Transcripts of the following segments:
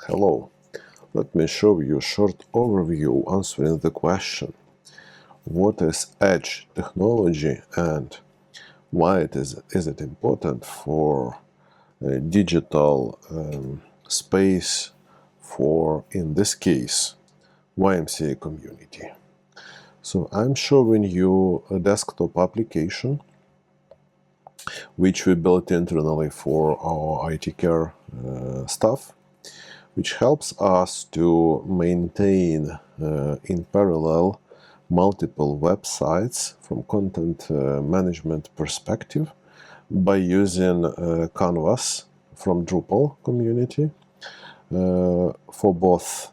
Hello, let me show you a short overview answering the question: what is edge technology and why is it important for digital space for, in this case, YMCA community? So I'm showing you a desktop application which we built internally for our IT care staff, which helps us to maintain in parallel multiple websites from content management perspective by using Canvas from Drupal community for both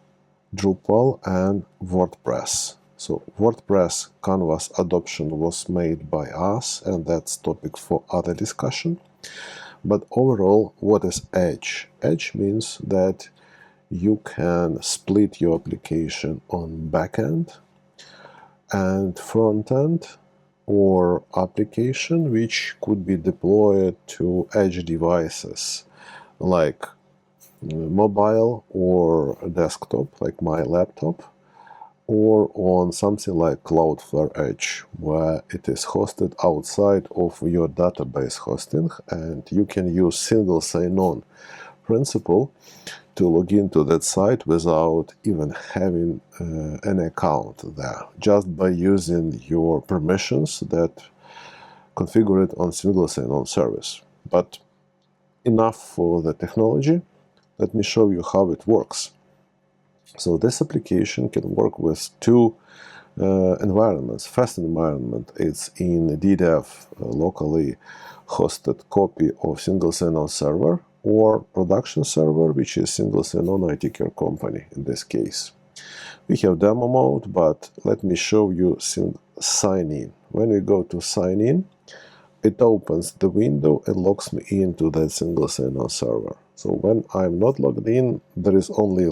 Drupal and WordPress. So WordPress Canvas adoption was made by us, and that's topic for other discussion. But overall, what is Edge? Edge means that you can split your application on backend and front-end, or application which could be deployed to edge devices like mobile or desktop, like my laptop, or on something like Cloudflare Edge, where it is hosted outside of your database hosting, and you can use single sign-on principle to log into that site without even having an account there, just by using your permissions that configure it on single sign-on service. But enough for the technology. Let me show you how it works. So this application can work with two environments. First environment is in DDEV, locally hosted copy of single sign-on server, or production server, which is single sign-on IT care company in this case. We have demo mode, but let me show you sign in. When we go to sign in, it opens the window and logs me into that single sign-on server. So when I'm not logged in, there is only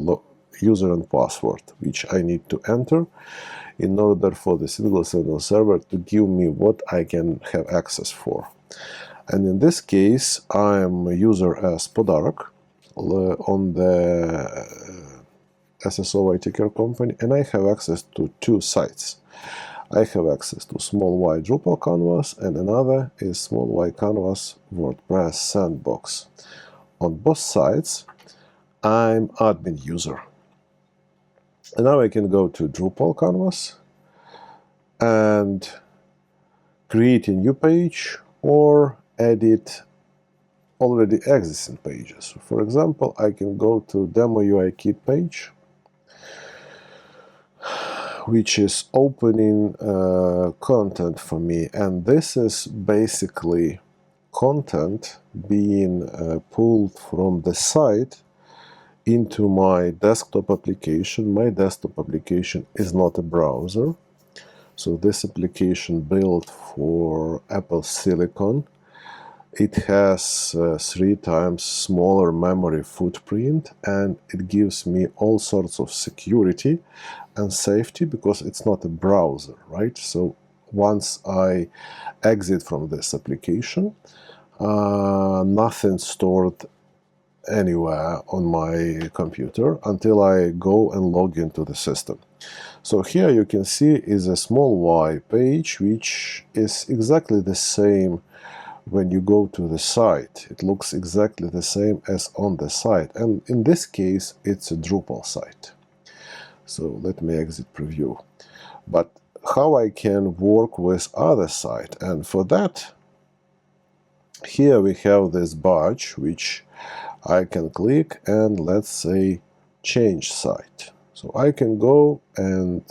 user and password, which I need to enter in order for the single sign-on server to give me what I can have access for. And in this case, I'm a user as Podarok on the SSO IT care company, and I have access to two sites. I have access to small y Drupal canvas, and another is small y canvas WordPress sandbox. On both sites, I'm admin user. And now I can go to Drupal canvas and create a new page or edit already existing pages. For example, I can go to Demo UI Kit page, which is opening content for me, and this is basically content being pulled from the site into my desktop application. My desktop application is not a browser, so this application built for Apple Silicon. It has 3 times smaller memory footprint, and it gives me all sorts of security and safety because it's not a browser, right? So once I exit from this application, nothing stored anywhere on my computer until I go and log into the system. So here you can see is a small y page, which is exactly the same. When you go to the site, it looks exactly the same as on the site, and in this case it's a Drupal site. So let me exit preview. But how I can work with other site, and for that, here we have this badge which I can click and, let's say, change site. So I can go and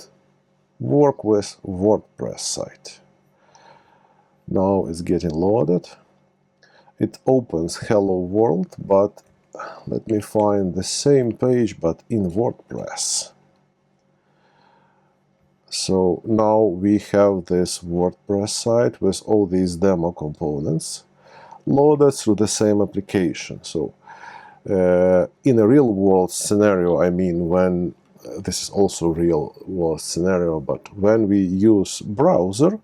work with WordPress site. Now it's getting loaded. It opens Hello World, but let me find the same page but in WordPress. So now we have this WordPress site with all these demo components loaded through the same application. So in a real world scenario, I mean, when this is also real world scenario, but when we use browser,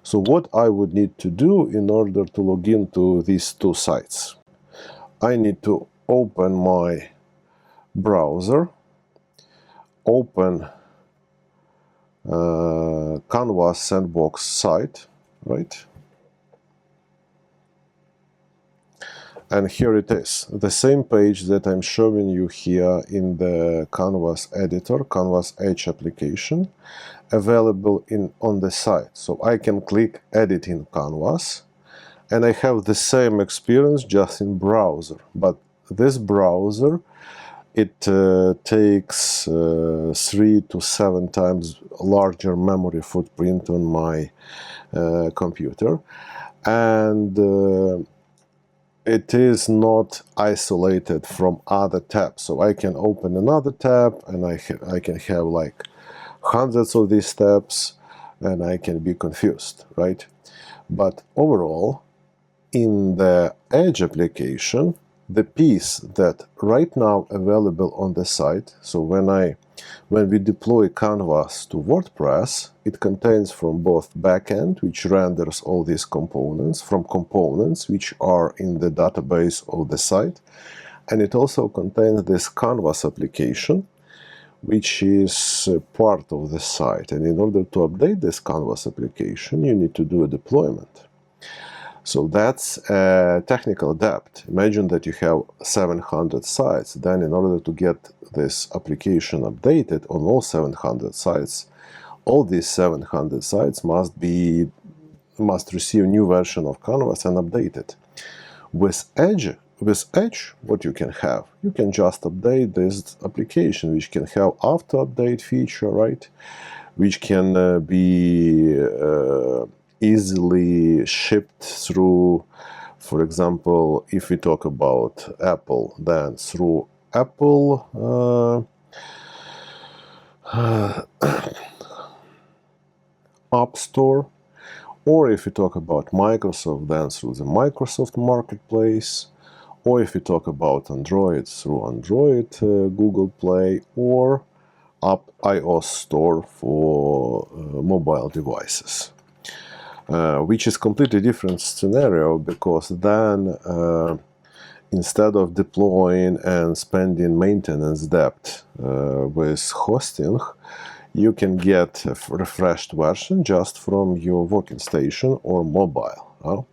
so what I would need to do in order to log into these two sites, I need to open my browser, open Canvas sandbox site, right? And here it is, the same page that I'm showing you here in the Canvas editor, Canvas Edge application, available on the site. So I can click Edit in Canvas, and I have the same experience just in browser. But this browser, it takes 3 to 7 times larger memory footprint on my computer, and it is not isolated from other tabs. So I can open another tab, and I can have like hundreds of these tabs, and I can be confused, right? But overall, in the Edge application, the piece that right now available on the site, so when we deploy Canvas to WordPress, it contains from both backend, which renders all these components, from components which are in the database of the site, and it also contains this Canvas application, which is part of the site. And in order to update this Canvas application, you need to do a deployment. So that's a technical debt. Imagine that you have 700 sites. Then in order to get this application updated on all 700 sites, all these 700 sites must receive new version of Canvas and update it. With Edge, what you can have? You can just update this application, which can have auto update feature, right? Which can be easily shipped through, for example, if we talk about Apple, then through Apple App Store, or if we talk about Microsoft, then through the Microsoft Marketplace, or if we talk about Android, through Android Google Play, or iOS Store for mobile devices. Which is completely different scenario, because then instead of deploying and spending maintenance debt with hosting, you can get a refreshed version just from your working station or mobile.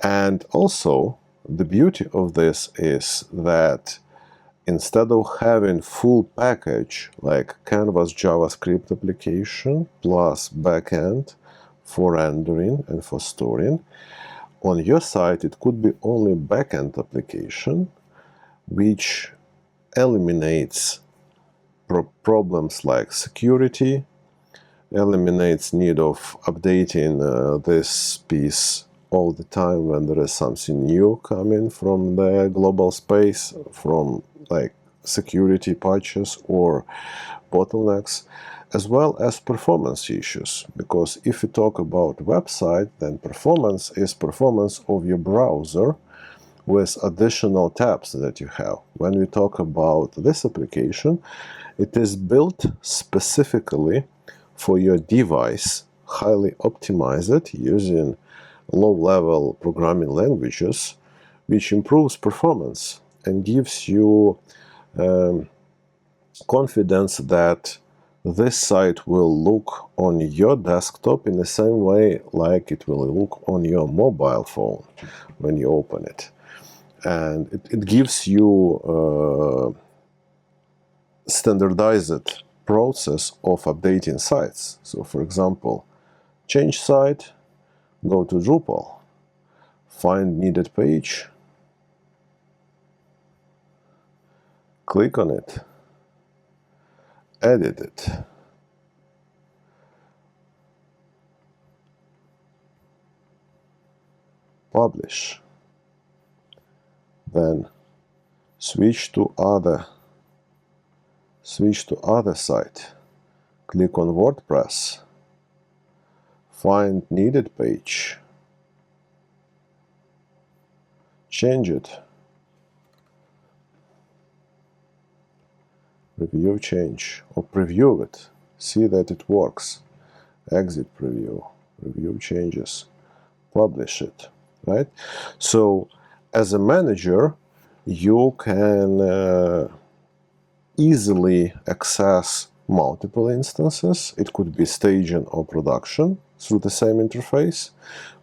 And also, the beauty of this is that instead of having full package like Canvas JavaScript application plus backend for rendering and for storing, on your site it could be only backend application, which eliminates problems like security, eliminates need of updating this piece all the time when there is something new coming from the global space, from like security patches or bottlenecks, as well as performance issues. Because if we talk about website, then performance is performance of your browser with additional tabs that you have. When we talk about this application, it is built specifically for your device, highly optimized using low-level programming languages, which improves performance and gives you confidence that this site will look on your desktop in the same way like it will look on your mobile phone when you open it. And it gives you standardized process of updating sites. So for example, change site, go to Drupal, find needed page, click on it, edit it, publish, then switch to other site, click on WordPress, find needed page, change it, review change, or preview it, see that it works, exit preview, review changes, publish it, right? So as a manager, you can easily access multiple instances. It could be staging or production through the same interface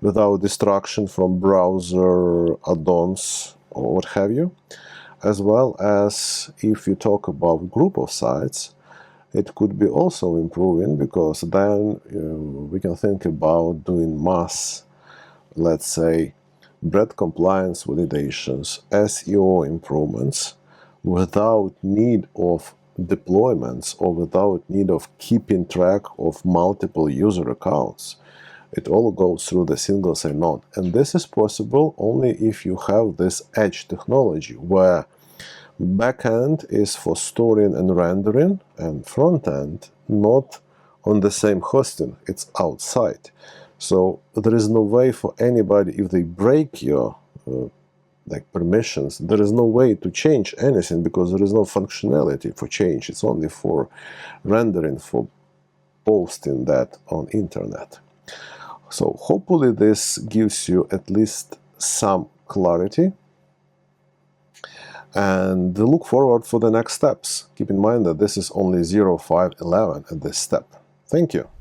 without distraction from browser add-ons or what have you. As well as if you talk about group of sites, it could be also improving, because then we can think about doing mass, let's say, bread compliance validations, SEO improvements, without need of deployments or without need of keeping track of multiple user accounts. It all goes through the single sign-on. And this is possible only if you have this edge technology, where backend is for storing and rendering, and frontend not on the same hosting, it's outside. So there is no way for anybody, if they break your permissions, there is no way to change anything, because there is no functionality for change. It's only for rendering, for posting that on internet. So hopefully this gives you at least some clarity, and look forward for the next steps. Keep in mind that this is only 0.5.11 at this step. Thank you.